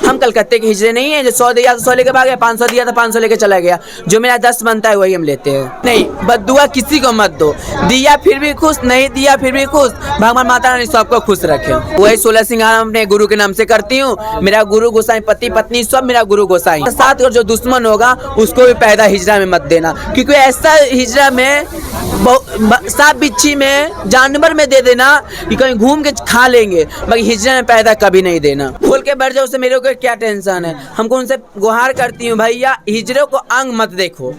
हम कलकत्ते के हिजड़े नहीं है जो 100 दिया तो 100 लेके भागे, 500 दिया तो 500 लेके चला गया। जो मेरा 10 बनता है वही हम लेते हैं। नहीं, बद्दुआ किसी को मत दो, दिया फिर भी खुश, नहीं दिया फिर भी खुश। भगवान माता रानी सबको खुश रखे। वही 16 सिंगार अपने गुरु के नाम से करती हूँ। मेरा गुरु गोसाई, पति पत्नी सब मेरा गुरु गोसाई। साथ और जो दुश्मन होगा उसको भी पैदा हिजड़ा में मत देना, क्योंकि ऐसा हिजड़ा में सांप बिच्छी में जानवर में दे देना कि कहीं घूम के खा लेंगे, बाकी हिजड़ा में पैदा कभी नहीं देना। खोल के बैठ जाओ, उससे मेरे को क्या टेंशन है। हमको उनसे गुहार करती हूँ, भैया हिजड़ों को अंग मत देखो।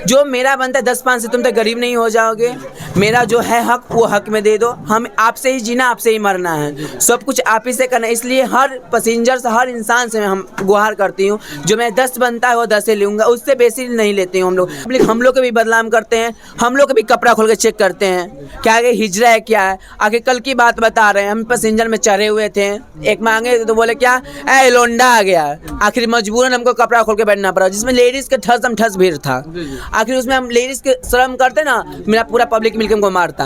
जो मेरा बनता है 10-5 से तुम तक गरीब नहीं हो जाओगे। मेरा जो है हक वो हक में दे दो। हम आपसे ही जीना, आपसे ही मरना है, सब कुछ आप ही से करना। इसलिए हर पैसेंजर से, हर इंसान से हम गुहार करती हूँ। जो मैं 10 बनता है वो 10 ही लूँगा, उससे बेसी नहीं लेती हूँ। हम लोग के भी बदनाम करते हैं, हम लोग के भी कपड़ा खोल के चेक करते हैं क्या आगे हिजड़ा है क्या है। आगे कल की बात बता रहे हैं, हम पैसेंजर में चढ़े हुए थे, एक मांगे तो बोले क्या ए लोंडा आ गया। आखिर मजबूरन हमको कपड़ा खोल के बैठना पड़ा, जिसमें लेडीज के ठस भीड़ था। आखिर उसमें हम लेडीज के शर्म करते ना, मेरा पूरा पब्लिक मिलकर हमको मारता,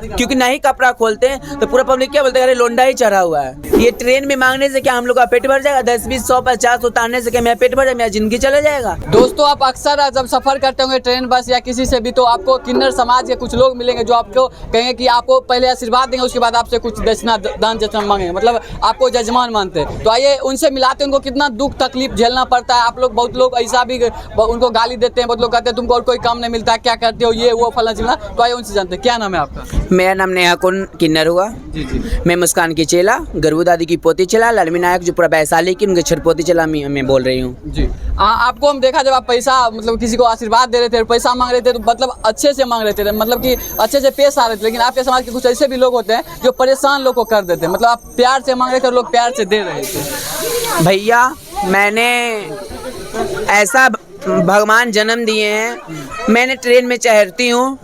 क्योंकि नहीं कपड़ा खोलते तो पूरा पब्लिक क्या बोलते, अरे लोंडा ही चढ़ा हुआ है। ये ट्रेन में मांगने से क्या हम लोग का पेट भर जाएगा? 10, 20, 100, 50 उतारने से क्या मेरा पेट भर जाएगा, मेरा जिंदगी चला जाएगा? दोस्तों, आप अक्सर जब सफर करते होंगे ट्रेन, बस या किसी से भी, तो आपको किन्नर समाज के कुछ लोग मिलेंगे जो आपको कहेंगे कि आपको पहले आशीर्वाद देंगे, उसके बाद आपसे कुछ दक्षिणा, दान दक्षिणा मांगेंगे, मतलब आपको जजमान मानते हैं। तो आइए उनसे मिलाते हैं, उनको कितना दुख तकलीफ झेलना पड़ता है। आप लोग, बहुत लोग ऐसा भी उनको गाली देते हैं, बहुत लोग कहते हैं तुमको और कोई काम नहीं मिलता है, क्या करते हो, ये वो फला चिल्ला। तो आइए उनसे जानते हैं। क्या नाम है आपका? मेरा नाम नेहा कुन किन्नर हुआ। मैं मुस्कान की चेला, गरबू दादी की पोती चला, लड़मी नायक जो पूरा वैशाली की उनके छठपोती चला मैं बोल रही हूँ जी। आपको हम देखा जब आप पैसा, मतलब किसी को आशीर्वाद दे रहे थे, पैसा मांग रहे थे, तो मतलब अच्छे से मांग रहे थे, मतलब कि अच्छे से पेश आ रहे थे। लेकिन आपके समाज के कुछ ऐसे भी लोग होते हैं जो परेशान लोग को कर देते हैं, मतलब आप प्यार से मांग रहे थे और लोग प्यार से दे रहे थे। भैया मैंने ऐसा भगवान जन्म दिए हैं, मैंने ट्रेन में चढ़ती हूँ,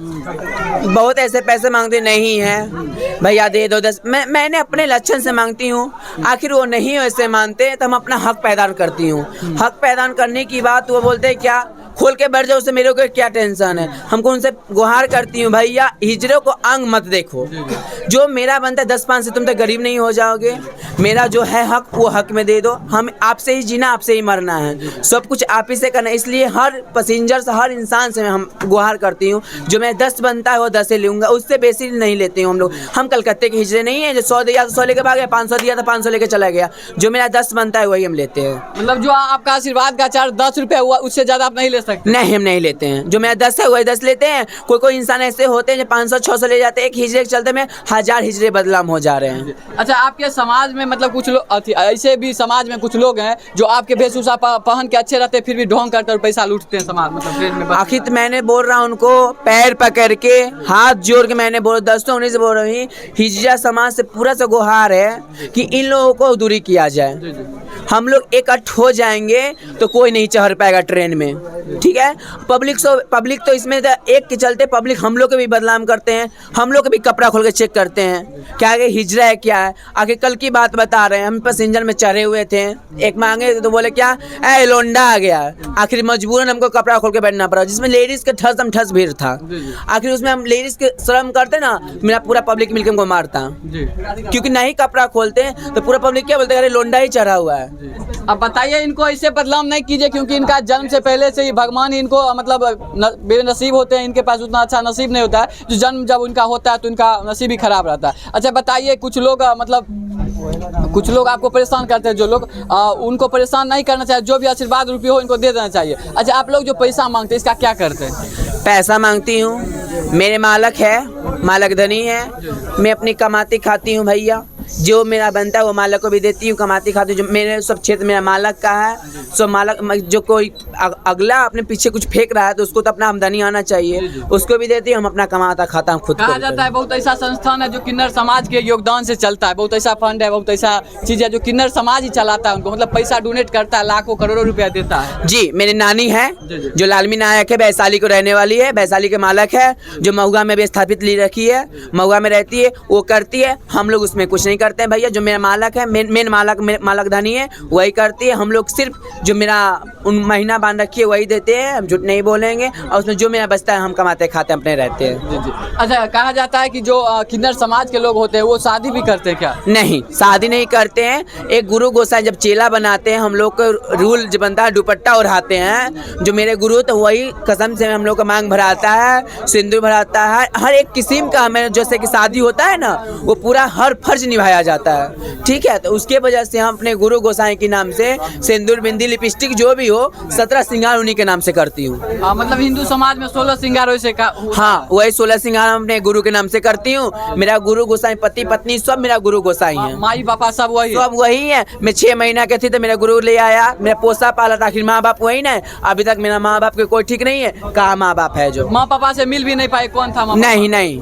बहुत ऐसे पैसे मांगते नहीं हैं, भैया दे दो 10। मैंने अपने लक्षण से मांगती हूँ, आखिर वो नहीं वैसे मानते तो हम अपना हक पैदा करती हूँ। हक पैदा करने की बात वो बोलते हैं क्या खोल के बैठ जाओ, उससे मेरे को क्या टेंशन है। हमको उनसे गुहार करती हूँ, भैया हिजड़ों को अंग मत देखो। जो मेरा बनता है 10-5 से तुम तक गरीब नहीं हो जाओगे। मेरा जो है हक वो हक में दे दो। हम आपसे ही जीना, आपसे ही मरना है, सब कुछ आप ही से करना। इसलिए हर पैसेंजर से, हर इंसान से हम गुहार करती हूँ। जो मैं 10 बनता है वो 10 ही लूँगा, उससे बेसी नहीं लेती हूँ। हम कलकत्ते के हिजड़े नहीं है जो 100 दिया तो 100 लेके भागे, 500 दिया तो 500 लेके चला गया। जो मेरा 10 बनता है वही हम लेते हैं। मतलब जो आपका आशीर्वाद का चार्ज 10 रुपये हुआ, उससे ज़्यादा आप नहीं ले सकते? नहीं, हम नहीं लेते हैं। जो मेरा 10 है वही 10 लेते हैं। कोई इंसान ऐसे होते हैं जो 500-600 ले जाते हैं। एक हिजड़े के चलते में 1000 हिजड़े बदनाम हो जा रहे हैं। अच्छा, आपके समाज में मतलब कुछ लोग ऐसे भी समाज में कुछ लोग हैं जो आपके वेशभूषा पहन के अच्छे रहते हैं, फिर भी ढोंग करते और पैसा लूटते हैं समाज, मतलब ट्रेन में। आखिर तो मैंने बोल रहा हूँ उनको पैर पकड़ के हाथ जोड़ के मैंने बोल, दोस्तों उन्हीं से बोल रही हूँ, हिजड़ा समाज से पूरा सा गुहार है कि इन लोगों को दूरी किया जाए। हम लोग इकट्ठ हो जाएंगे तो कोई नहीं चढ़ पाएगा ट्रेन में, ठीक है। पब्लिक तो इसमें एक के चलते पब्लिक हम लोग के भी बदनाम करते हैं, हम लोग के भी कपड़ा खोल के चेक करते हैं क्या आगे हिजड़ा है क्या है। आगे कल की बात बता रहे हैं, हम पैसेंजर में चढ़े हुए थे, एक मांगे तो बोले क्या ए लोंडा आ गया। आखिर मजबूरन हमको कपड़ा खोल के बैठना पड़ा, जिसमें लेडीज के ठस भीड़ था। आखिर उसमें हम लेडीज के शर्म करते ना, मेरा पूरा पब्लिक मिलकर हमको मारता, क्योंकि नहीं कपड़ा खोलते तो पूरा पब्लिक क्या बोलते, अरे लोंडा ही चढ़ा हुआ है। अब बताइए, इनको ऐसे बदनाम नहीं कीजिए, क्योंकि इनका जन्म से पहले से ही भगवान ही इनको मतलब बेनसीब होते हैं। इनके पास उतना अच्छा नसीब नहीं होता है, जो जन्म जब उनका होता है तो इनका नसीब ही खराब रहता है। अच्छा बताइए, कुछ लोग कुछ लोग आपको परेशान करते हैं, जो लोग उनको परेशान नहीं करना चाहिए, जो भी आशीर्वाद रुपये हो इनको दे देना चाहिए। अच्छा, आप लोग जो पैसा मांगते हैं इसका क्या करते हैं? पैसा मांगती हूँ, मेरे मालक है, मालक धनी है, मैं अपनी कमाती खाती हूँ भैया। जो मेरा बनता है वो मालक को भी देती हूँ, कमाती खाती हूँ। जो मेरे सब क्षेत्र मेरा मालक का है, सो मालक जो कोई अगला अपने पीछे कुछ फेंक रहा है तो उसको तो अपना आमदनी आना चाहिए, उसको भी देती हूँ। हम अपना कमाता खाता हूँ खुद। कहा जाता है बहुत ऐसा संस्थान है जो किन्नर समाज के योगदान से चलता है, बहुत ऐसा फंड है, बहुत ऐसा चीज़ है जो किन्नर समाज ही चलाता है उनको, मतलब पैसा डोनेट करता है, लाखों करोड़ों रुपया देता है। जी, मेरी नानी है जो लालमी नायक है, वैशाली को रहने वाली है, वैशाली के मालक है, जो महुआ में भी स्थापित ली रखी है, महुआ में रहती है, वो करती है। हम लोग उसमें कुछ नहीं करते हैं भैया। जो मेरा मालक है, मेन मालक धनी है, वही करती है। हम लोग सिर्फ जो मेरा उन महीना बांध रखी है वही देते हैं, हम झूठ नहीं बोलेंगे। और उसमें जो मेरा बचता है हम कमाते खाते अपने रहते हैं। जी जी। अच्छा, कहा जाता है कि जो किन्नर समाज के लोग होते हैं वो शादी भी करते हैं क्या? नहीं, शादी नहीं करते हैं। एक गुरु गोसाई जब चेला बनाते हैं हम लोग को रूल जो बनता है दुपट्टा ओढ़ाते हैं। जो मेरे गुरु तो वही कसम से हम लोग का मांग भराता है, सिंदूर भराता है, हर एक किस्म का हमें जैसे कि शादी होता है ना वो पूरा हर फर्ज निभाया जाता है। ठीक है, तो उसके वजह से हम अपने गुरु गोसाई के नाम से सिंदूर बिंदी लिपस्टिक जो भी हो 17 श्रृंगार उन्हीं के नाम से करती हूँ। मतलब हिंदू समाज में 16 श्रृंगार वैसे का? हाँ, वही 16 श्रृंगार हम अपने गुरु के नाम से करती हूँ। मेरा गुरु गोसाई पति पत्नी सब मेरा गुरु गोसाई है। माई पापा सब वही है। मैं 6 महीना के थी तो मेरा गुरु ले आया, मेरा पोसा पाला था। आखिर माँ बाप वही ना है। अभी तक मेरा माँ बाप के कोई ठीक नहीं है। कहा माँ बाप है जो माँ पापा से मिल भी नहीं पाए? कौन था माँ? नहीं।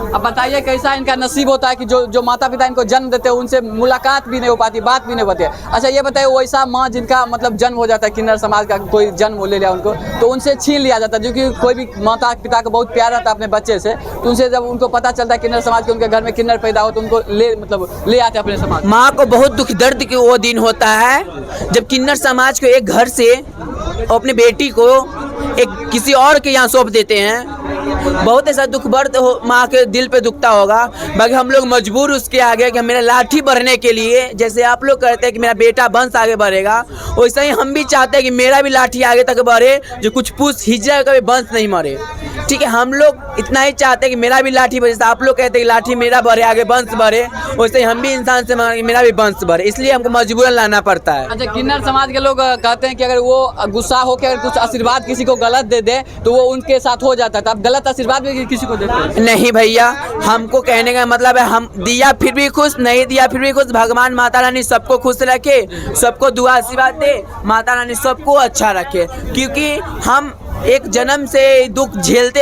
अब बताइए कैसा इनका नसीब होता है कि जो माता पिता इनको जन्म देते हैं उनसे मुलाकात भी नहीं हो पाती, बात भी नहीं होती है। अच्छा ये बताइए, वैसा माँ जिनका मतलब जन्म हो जाता है, किन्नर समाज का कोई जन्म ले लिया उनको, तो उनसे छीन लिया जाता है। क्योंकि कोई भी माता पिता को बहुत प्यार रहता है अपने बच्चे से, तो उनसे जब उनको पता चलता है किन्नर समाज के उनके घर में किन्नर पैदा हो तो उनको ले आते हैं अपने समाज। माँ को बहुत दुख दर्द के वो दिन होता है जब किन्नर समाज को एक घर से अपने बेटी को एक किसी और के यहाँ सौंप देते हैं। बहुत ऐसा दुख दर्द माँ के दिल पे दुखता होगा। बाकी हम लोग मजबूर उसके आगे कि मेरा लाठी बढ़ने के लिए, जैसे आप लोग कहते हैं कि मेरा बेटा वंश आगे बढ़ेगा, वैसे ही हम भी चाहते हैं कि मेरा भी लाठी आगे तक बढ़े, जो कुछ पूछ हिजरा का भी वंश नहीं मरे। ठीक है, हम लोग इतना ही चाहते हैं कि मेरा भी लाठी बढ़े। जैसे आप लोग कहते हैं कि लाठी मेरा बढ़े आगे वंश बढ़े, वैसे ही हम भी इंसान से मांगे मेरा भी वंश बढ़े, इसलिए हमको मजबूरन लाना पड़ता है। अच्छा, किन्नर समाज के लोग कहते हैं कि अगर वो गुस्सा हो के अगर कुछ आशीर्वाद किसी को गलत दे दे तो वो उनके साथ हो जाता है। तो आप गलत आशीर्वाद भी किसी को देते हैं? नहीं भैया, हमको कहने का मतलब है हम दिया फिर भी खुश, नहीं दिया फिर भी खुश। भगवान माता रानी सबको खुश रखे, सबको दुआ आशीर्वाद दे, माता रानी सबको अच्छा रखे। क्योंकि हम एक जन्म से दुख झेलते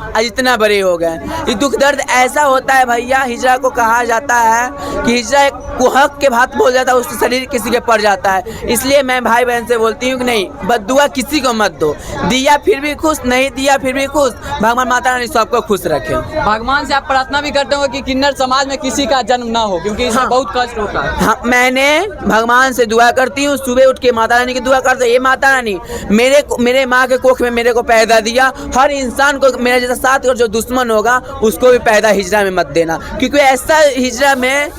आज इतना बड़े हो गए। ये दुख दर्द ऐसा होता है भैया, हिजरा को कहा जाता है कि हिजरा एक कुहक के भात बोल जाता है, उसका शरीर किसी के पड़ जाता है। इसलिए मैं भाई बहन से बोलती हूँ कि नहीं, बद्दुआ किसी को मत दो। दिया फिर भी खुश, नहीं दिया फिर भी खुश। भगवान माता रानी सबको खुश रखे। भगवान से आप प्रार्थना भी करते हो कि किन्नर समाज में किसी का जन्म ना हो, क्योंकि इसमें बहुत कष्ट होता है। हाँ, मैंने भगवान से दुआ करती हूँ, सुबह उठ के माता रानी की दुआ करते हैं, ये माता रानी मेरे माँ के कोख में मेरे को पैदा दिया। हर इंसान को मेरा जैसा साथ और जो दुश्मन होगा उसको भी पैदा हिजरा में मत देना। क्योंकि ऐसा हिजरा में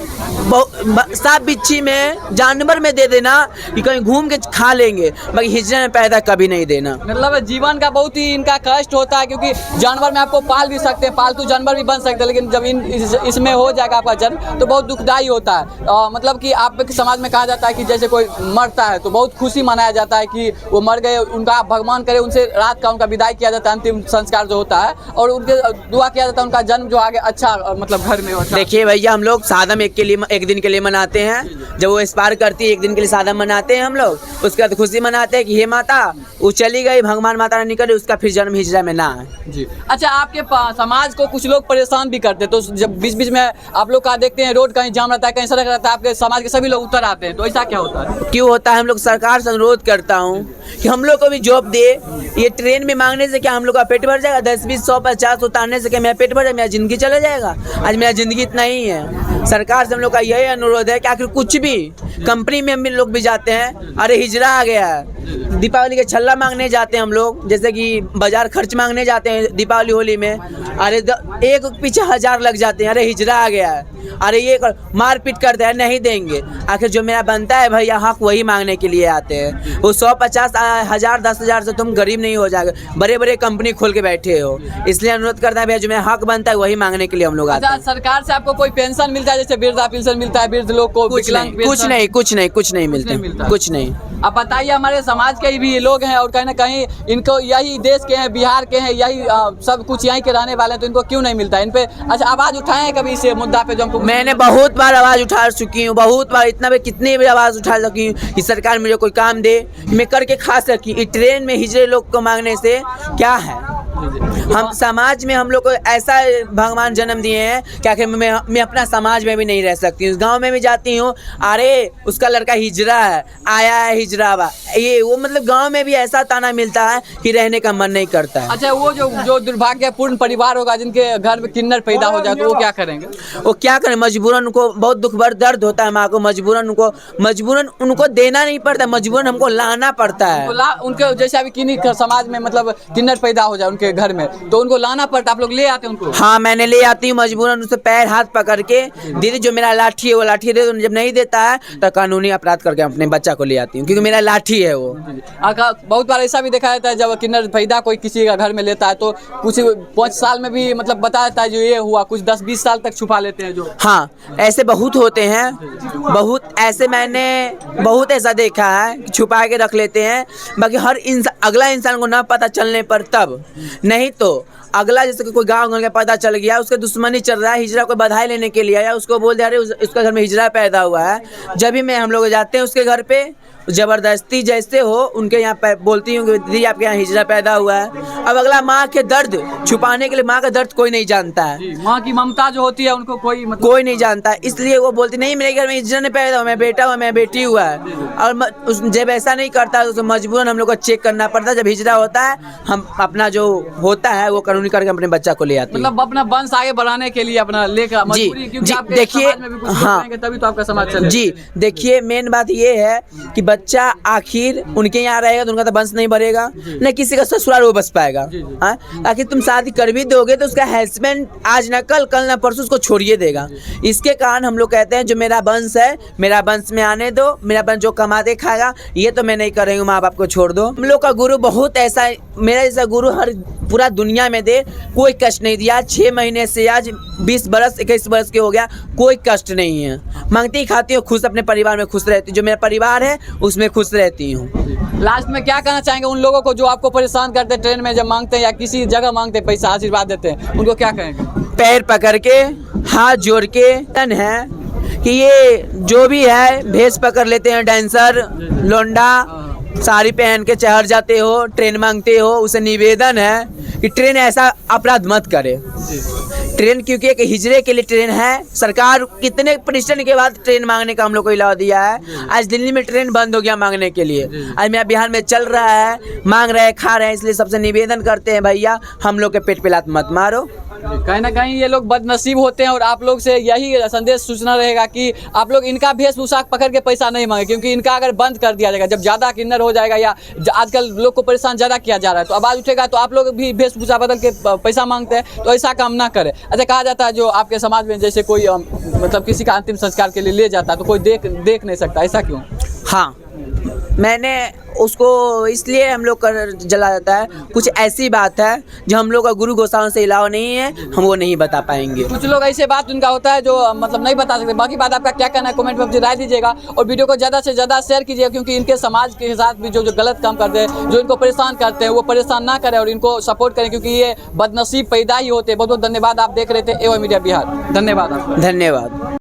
सांप बिच्छी में जानवर में दे देना कि कहीं घूम के खा लेंगे, बाकी हिजरा में पैदा कभी नहीं देना। मतलब जीवन का बहुत ही इनका कष्ट होता है, क्योंकि जानवर में आपको पाल भी सकते हैं, पालतू जानवर भी बन सकते हैं, लेकिन जब इसमें हो जाएगा आपका जन्म तो बहुत दुखदायी होता है। मतलब कि आप समाज में कहा जाता है कि जैसे कोई मरता है तो बहुत खुशी मनाया जाता है कि वो मर गए, उनका भगवान करे उनसे रात का उनका विदाई किया जाता है, अंतिम संस्कार जो होता है, और उनके दुआ किया जाता है उनका जन्म जो आगे अच्छा मतलब घर में होता है। देखिए भैया, हम लोग सादम एक दिन के लिए मनाते हैं। जब वो एक्सपायर करती है एक दिन के लिए सादम मनाते हैं हम लोग। उसके बाद खुशी मनाते हैं कि हे माता वो चली गई, भगवान माता रानी करे उसका फिर जन्म हिजरा में ना है जी। अच्छा, आपके समाज को कुछ लोग परेशान भी करते हैं, तो जब बीच बीच में आप लोग का देखते हैं रोड कहीं जाम रहता है, कहीं सड़क रहता है, आपके समाज के सभी लोग उतर आते हैं, तो ऐसा क्या होता है? क्यों होता है? हम लोग सरकार से अनुरोध करता हूँ कि हम लोग को भी जॉब दे। ये ट्रेन में मांगने से क्या हम लोग का पेट भर जाएगा? 10, 20, 100, 50 उतारने से क्या मेरा पेट भर जाएगा? मेरा जिंदगी चला जाएगा? आज मेरा जिंदगी इतना ही है। सरकार से हम लोग का यही अनुरोध है कि आखिर कुछ भी कंपनी में हम लोग भी जाते हैं, अरे हिजरा आ गया है, दीपावली के छल्ला मांगने जाते हैं हम लोग, जैसे कि बाजार खर्च मांगने जाते हैं दीपावली होली में, अरे एक पीछे 1000 लग जाते हैं, अरे हिजरा आ गया है, अरे ये मारपीट करते हैं, नहीं देंगे। आखिर जो मेरा बनता है भैया हक वही मांगने के लिए आते हैं। वो 100, 50, 1000, 10,000 से तुम गरीब नहीं हो जाएगा, बड़े बड़े कंपनी खोल के बैठे हो। इसलिए अनुरोध करता है भैया जो मेरा हक बनता है वही मांगने के लिए हम लोग आते हैं। सरकार से आपको कोई पेंशन मिलता है, जैसे वृद्धा पेंशन मिलता है वृद्ध लोग को? कुछ नहीं मिलता, कुछ नहीं। अब बताइए, हमारे समाज के भी लोग हैं और कहीं ना कहीं इनको यही देश के हैं, बिहार के हैं, यही सब कुछ यहीं के रहने वाले हैं, तो इनको क्यों नहीं मिलता? इन पे अच्छा आवाज उठाए हैं कभी इस मुद्दा पे? जो हमको मैंने बहुत बार आवाज उठा चुकी हूँ, बहुत बार, इतना भी कितनी भी आवाज उठा चुकी हूँ कि सरकार मुझे कोई काम दे, मैं करके खा सकी। इस ट्रेन में हिजरे लोग को मांगने से क्या है? हम समाज में हम लोग को ऐसा भगवान जन्म दिए हैं कि आखिर मैं अपना समाज में भी नहीं रह सकती हूँ। गांव में भी जाती हूँ, अरे उसका लड़का हिजरा है, आया है हिजरावा, ये वो मतलब गांव में भी ऐसा ताना मिलता है कि रहने का मन नहीं करता है। अच्छा, वो जो दुर्भाग्यपूर्ण परिवार होगा जिनके घर में किन्नर पैदा हो जाए, तो वो क्या करेंगे? वो क्या करें, मजबूरन उनको बहुत दुख भर दर्द होता है माँ को, मजबूरन उनको देना नहीं पड़ता, मजबूरन हमको लाना पड़ता है। उनके जैसे अभी किन्हीं समाज में मतलब किन्नर पैदा हो जाए उनके घर में, तो उनको लाना पड़ता, आप लोग ले आते हैं उनको? हाँ, मैंने ले आती हूँ मजबूरन, उससे पैर हाथ पकड़ के, दीदी जो मेरा लाठी है वो लाठी दे दो, जब नहीं देता है तो कानूनी अपराध करके अपने बच्चा को ले आती हूँ, क्योंकि मेरा लाठी है वो। बहुत बार ऐसा भी देखा जाता है जब किन्नर पैदा कोई किसी का घर में लेता है तो कुछ 5 साल में भी मतलब बता देता है जो ये हुआ, कुछ 10-20 साल तक छुपा लेते हैं जो। हाँ, ऐसे बहुत होते हैं, बहुत ऐसे मैंने बहुत ऐसा देखा है कि छुपा के रख लेते हैं, बाकी अगला इंसान को ना पता चलने पर तब, नहीं तो अगला जैसे कि कोई गाँव घर का पता चल गया, उसके दुश्मनी चल रहा है, हिजरा को बधाई लेने के लिए आया, उसको बोल दिया अरे उसका घर में हिजरा पैदा हुआ है। जब भी हम लोग जाते हैं उसके घर पे, जबरदस्ती जैसे हो उनके यहाँ पे बोलती हूँ कि दीदी आपके यहाँ हिजरा पैदा हुआ है। अब अगला माँ के दर्द छुपाने के लिए, माँ का दर्द कोई नहीं जानता है, माँ की ममता जो होती है उनको कोई नहीं जानता, इसलिए वो बोलती नहीं मेरे घर में हिजरा नहीं पैदा हुआ, मैं बेटा हुआ, मैं बेटी हुआ है। और जब ऐसा नहीं करता तो मजबूरन हम लोग को चेक करना पड़ता है। जब हिजरा होता है हम अपना जो होता है वो कानूनी करके अपने बच्चा को ले आते हैं, मतलब अपना वंश आगे बढ़ाने के लिए अपना लेकर मजबूरी, क्योंकि आपके देखिए, समाज में भी कुछ करेंगे तभी तो आपका समाज चलेगा। जी देखिए, मेन बात ये है कि बच्चा आखिर उनके यहाँ रहेगा तो उनका तो वंश नहीं बढ़ेगा, न किसी का ससुराल वो बस पाएगा। आखिर तुम शादी कर भी दोगे तो उसका हस्बैंड आज ना कल ना परसों उसको छोड़िए देगा। इसके कारण हम लोग कहते हैं जो मेरा वंश है मेरा वंश में आने दो, मेरा वंश जो कमा दे खाएगा, ये तो मैं नहीं कर रही हूँ, माँ बाप को छोड़ दो। हम लोग का गुरु बहुत ऐसा है, मेरा जैसा गुरु हर पूरा दुनिया में दे, कोई कष्ट नहीं दिया। 6 महीने से आज 20 बरस 21 बरस के हो गया, कोई कष्ट नहीं है। मांगती खाती हूँ, खुश अपने परिवार में खुश रहती हूँ, जो मेरा परिवार है उसमें खुश रहती हूँ। लास्ट में क्या कहना चाहेंगे उन लोगों को जो आपको परेशान करते हैं ट्रेन में जब मांगते हैं या किसी जगह मांगते हैं पैसा आशीर्वाद देते हैं, उनको क्या कहेंगे? पैर पकड़ के हाथ जोड़ के तन है कि ये जो भी है भेष पकड़ लेते हैं, डांसर लौंडा साड़ी पहन के चढ़ जाते हो, ट्रेन मांगते हो, उसे निवेदन है कि ट्रेन ऐसा अपराध मत करे। ट्रेन क्योंकि एक हिजरे के लिए ट्रेन है, सरकार कितने परिश्रम के बाद ट्रेन मांगने का हम लोग को इलाव दिया है। आज दिल्ली में ट्रेन बंद हो गया मांगने के लिए, आज मेरा बिहार में चल रहा है, मांग रहे हैं, खा रहे हैं, इसलिए सबसे निवेदन करते हैं भैया हम लोग के पेट पे लात मत मारो। कहीं ना कहीं ये लोग बदनसीब होते हैं और आप लोग से यही संदेश सूचना रहेगा कि आप लोग इनका वेशभूषा पकड़ के पैसा नहीं मांगे, क्योंकि इनका अगर बंद कर दिया जाएगा, जब ज़्यादा किन्नर हो जाएगा या आजकल लोग को परेशान ज़्यादा किया जा रहा है तो आवाज़ उठेगा, तो आप लोग भी वेशभूषा बदल के पैसा मांगते हैं, तो ऐसा काम ना करें। अच्छा, कहा जाता है जो आपके समाज में जैसे कोई मतलब किसी का अंतिम संस्कार के लिए ले जाता है तो कोई देख नहीं सकता, ऐसा क्यों? हाँ, मैंने उसको इसलिए हम लोग कर जला जाता है, कुछ ऐसी बात है जो हम लोग का गुरु गोसाओं से इलावा नहीं है, हम वो नहीं बता पाएंगे। कुछ लोग ऐसे बात उनका होता है जो मतलब नहीं बता सकते। बाकी बात आपका क्या कहना है कमेंट में मुझे राय दीजिएगा और वीडियो को ज़्यादा से ज़्यादा शेयर कीजिएगा, क्योंकि इनके समाज के साथ भी जो गलत काम करते हैं, जो इनको परेशान करते हैं, वो परेशान ना करें और इनको सपोर्ट करें, क्योंकि ये बदनसीब पैदा ही होते हैं। बहुत बहुत धन्यवाद, आप देख रहे थे एवन मीडिया बिहार। धन्यवाद आपका। धन्यवाद।